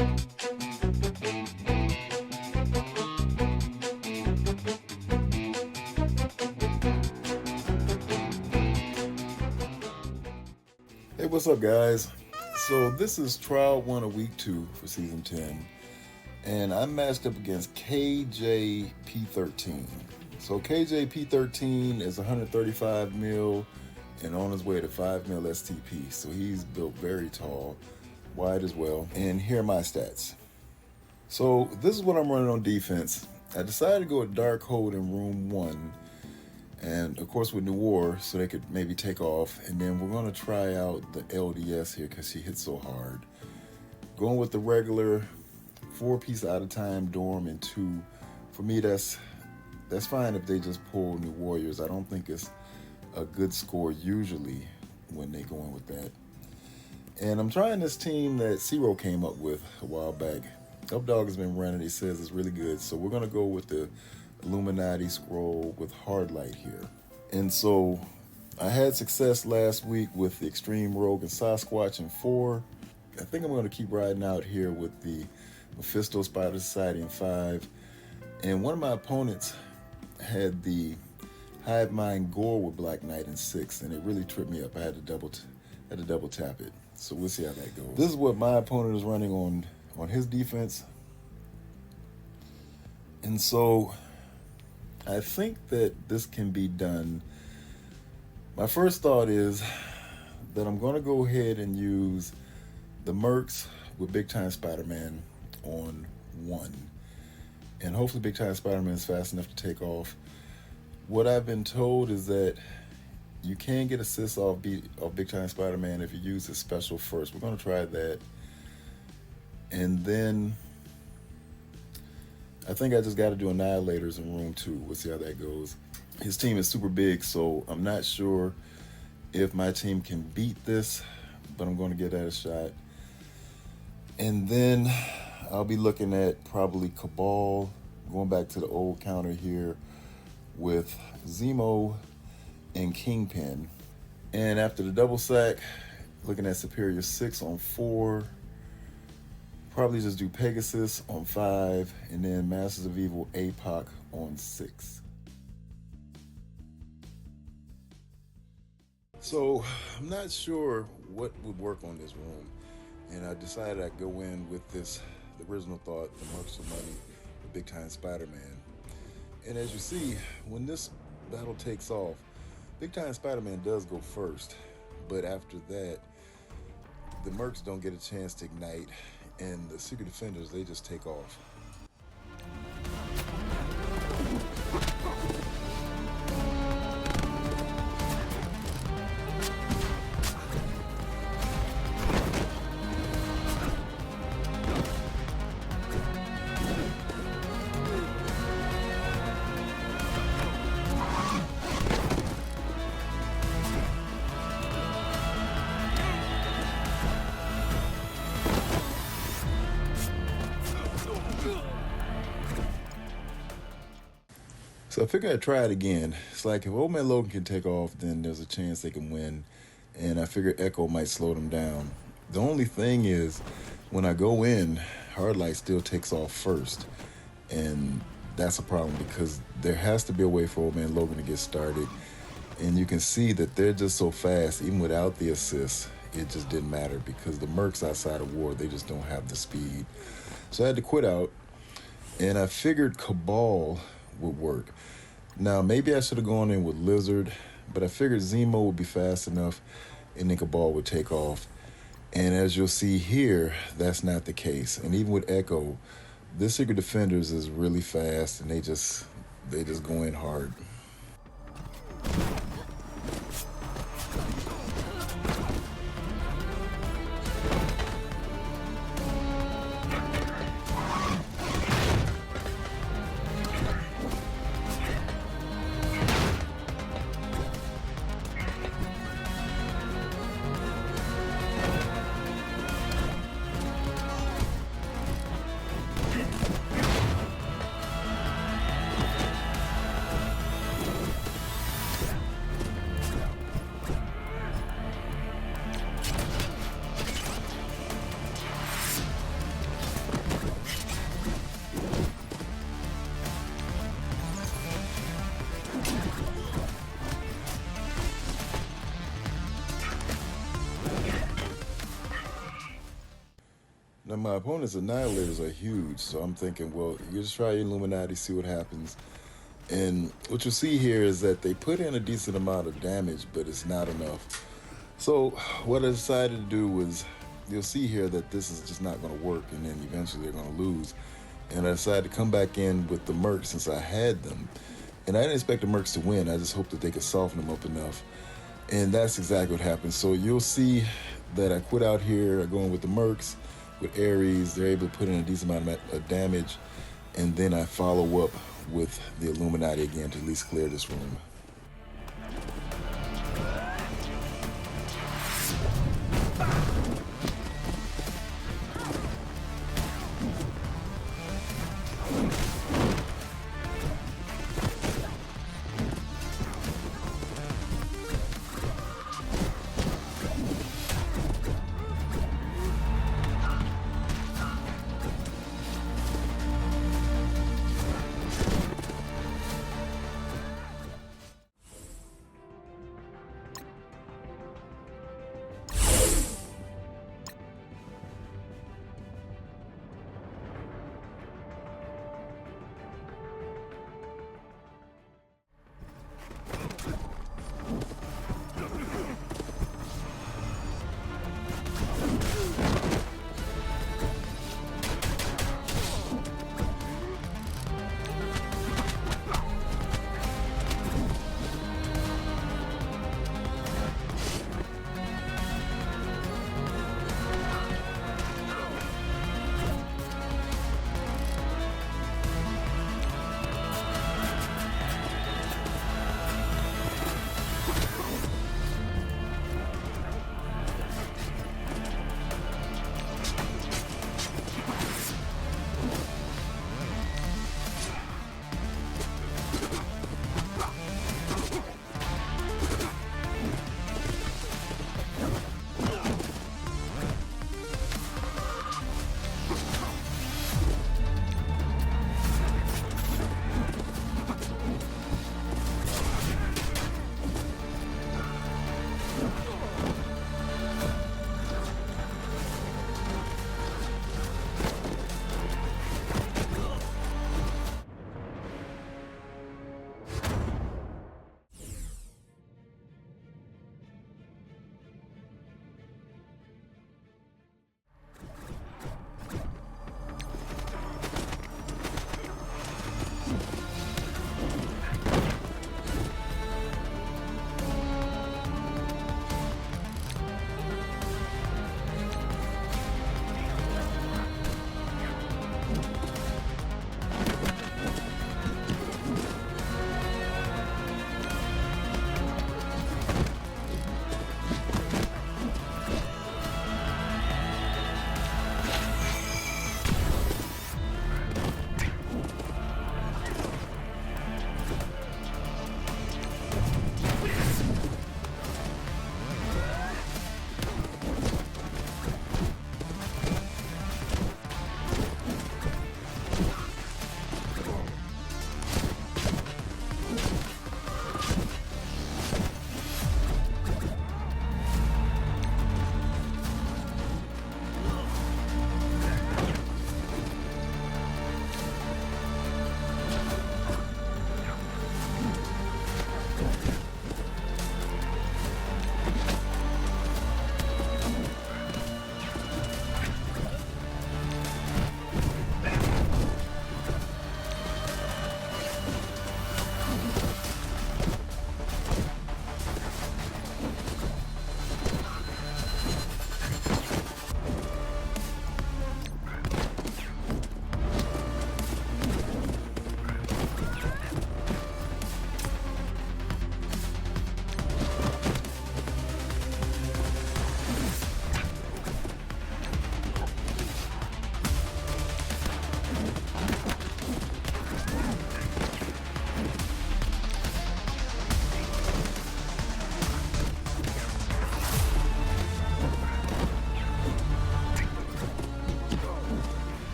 Hey, what's up, guys? So this is trial 1 of week 2 for season 10, and I'm matched up against KJP13. So KJP13 is 135 mil and on his way to 5 mil STP. So he's built very tall, wide as well. And here are my stats. So this is what I'm running on defense. I decided to go with Dark Hold in room 1. And of course with Noir, so they could maybe take off. And then we're gonna try out the LDS here because she hits so hard. Going with the regular 4-piece out of time dorm and 2. For me, that's fine if they just pull New Warriors. I don't think it's a good score usually when they go in with that. And I'm trying this team that Zero came up with a while back. Updog has been running, he says it's really good. So we're gonna go with the Illuminati Skrull with hard light here. And so I had success last week with the Extreme Rogue and Sasquatch in 4. I think I'm going to keep riding out here with the Mephisto Spider Society in 5. And one of my opponents had the Hive Mind Gore with Black Knight in 6, and it really tripped me up. I had to double tap it. So we'll see how that goes. This is what my opponent is running on his defense. And so I think that this can be done. My first thought is that I'm going to go ahead and use the Mercs with Big Time Spider-Man on 1. And hopefully Big Time Spider-Man is fast enough to take off. What I've been told is that you can get assists off Big Time Spider-Man if you use his special first. We're going to try that. And then I think I just got to do Annihilators in room 2. We'll see how that goes. His team is super big, so I'm not sure if my team can beat this, but I'm going to give that a shot. And then I'll be looking at probably Cabal, going back to the old counter here with Zemo and Kingpin. And after the double sack, looking at Superior 6 on 4. Probably just do Pegasus on 5, and then Masters of Evil Apoc on 6. So I'm not sure what would work on this room, and I decided I'd go in with the original thought, the Mercs of Money, the Big Time Spider-Man. And as you see, when this battle takes off, Big Time Spider-Man does go first, but after that, the Mercs don't get a chance to ignite, and the Secret Defenders, they just take off. So I figured I'd try it again. It's like if Old Man Logan can take off, then there's a chance they can win. And I figured Echo might slow them down. The only thing is, when I go in, Hard Light still takes off first. And that's a problem because there has to be a way for Old Man Logan to get started. And you can see that they're just so fast, even without the assist, it just didn't matter because the Mercs outside of war, they just don't have the speed. So I had to quit out. And I figured Cabal would work. Now, maybe I should have gone in with Lizard, but I figured Zemo would be fast enough and then Cabal would take off. And as you'll see here, that's not the case. And even with Echo, this Secret Defenders is really fast and they just go in hard. Now my opponent's Annihilators are huge, so I'm thinking, well, you just try Illuminati, see what happens. And what you'll see here is that they put in a decent amount of damage, but it's not enough. So what I decided to do was, you'll see here that this is just not going to work, and then eventually they're going to lose. And I decided to come back in with the Mercs since I had them. And I didn't expect the Mercs to win. I just hoped that they could soften them up enough. And that's exactly what happened. So you'll see that I quit out here, going with the Mercs, with Ares. They're able to put in a decent amount of damage. And then I follow up with the Illuminati again to at least clear this room.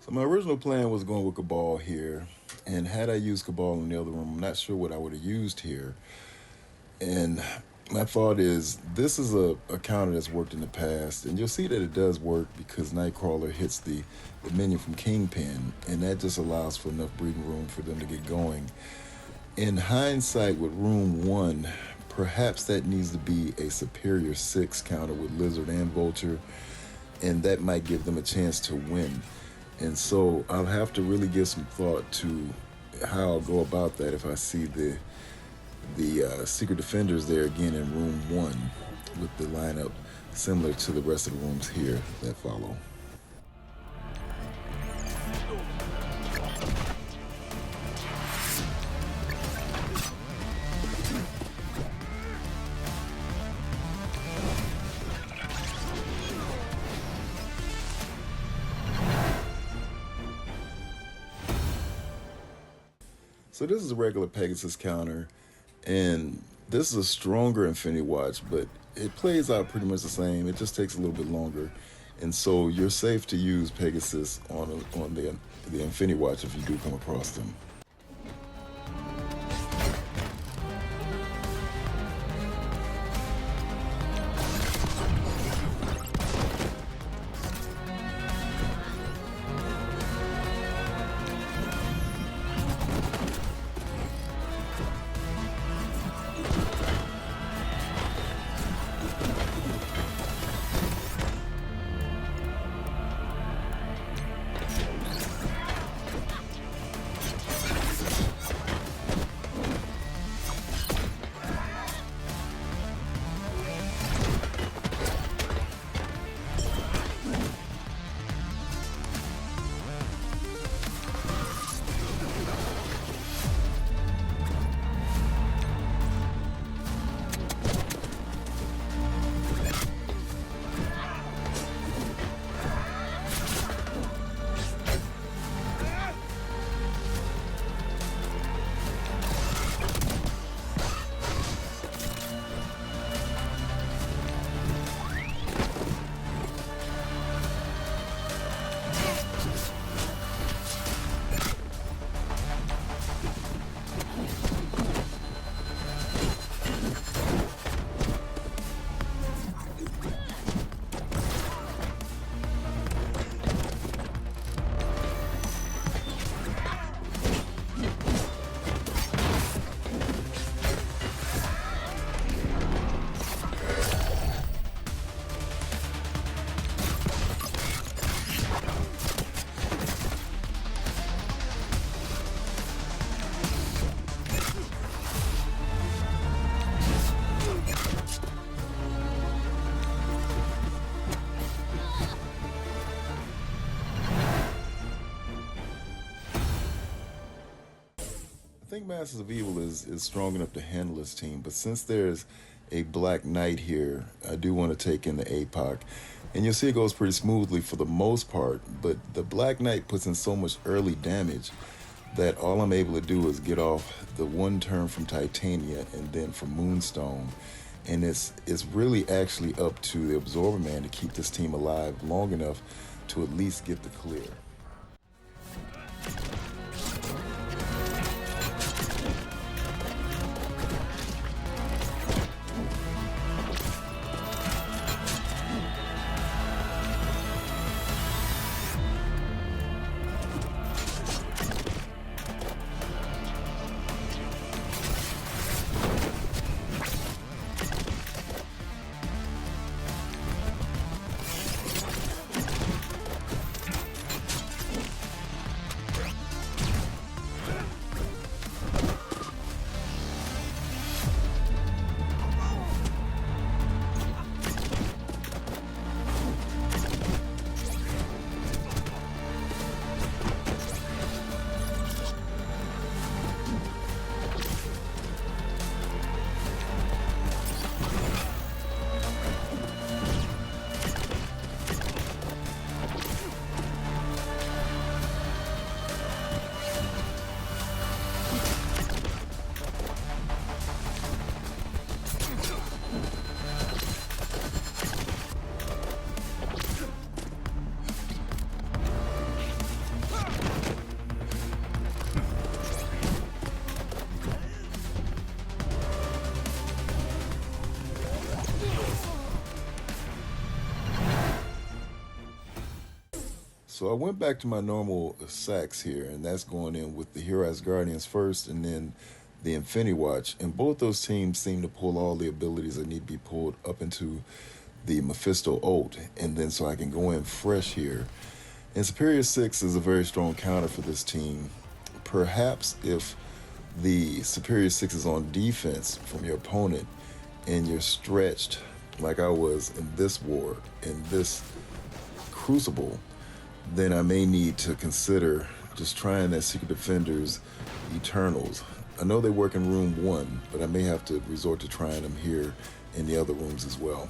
So my original plan was going with Cabal here, and had I used Cabal in the other room, I'm not sure what I would have used here. And My thought is this is a counter that's worked in the past, and you'll see that it does work because Nightcrawler hits the minion from Kingpin, and that just allows for enough breathing room for them to get going. In hindsight, with Room 1, perhaps that needs to be a superior 6 counter with Lizard and Vulture, and that might give them a chance to win. And so I'll have to really give some thought to how I'll go about that if I see the Secret Defenders there again in Room 1 with the lineup similar to the rest of the rooms here that follow. So this is a regular Pegasus counter, and this is a stronger Infinity Watch, but it plays out pretty much the same. It just takes a little bit longer, and so you're safe to use Pegasus on the Infinity Watch if you do come across them. I think Masters of Evil is strong enough to handle this team, but since there's a Black Knight here, I do want to take in the Apoc. And you'll see it goes pretty smoothly for the most part, but the Black Knight puts in so much early damage that all I'm able to do is get off the one turn from Titania and then from Moonstone. And it's really actually up to the Absorber Man to keep this team alive long enough to at least get the clear. So I went back to my normal sacks here, and that's going in with the Hero Guardians first, and then the Infinity Watch. And both those teams seem to pull all the abilities that need to be pulled up into the Mephisto ult, and then so I can go in fresh here. And Superior 6 is a very strong counter for this team. Perhaps if the Superior 6 is on defense from your opponent and you're stretched like I was in this war, in this Crucible, then I may need to consider just trying that Secret Defenders Eternals. I know they work in room 1, but I may have to resort to trying them here in the other rooms as well.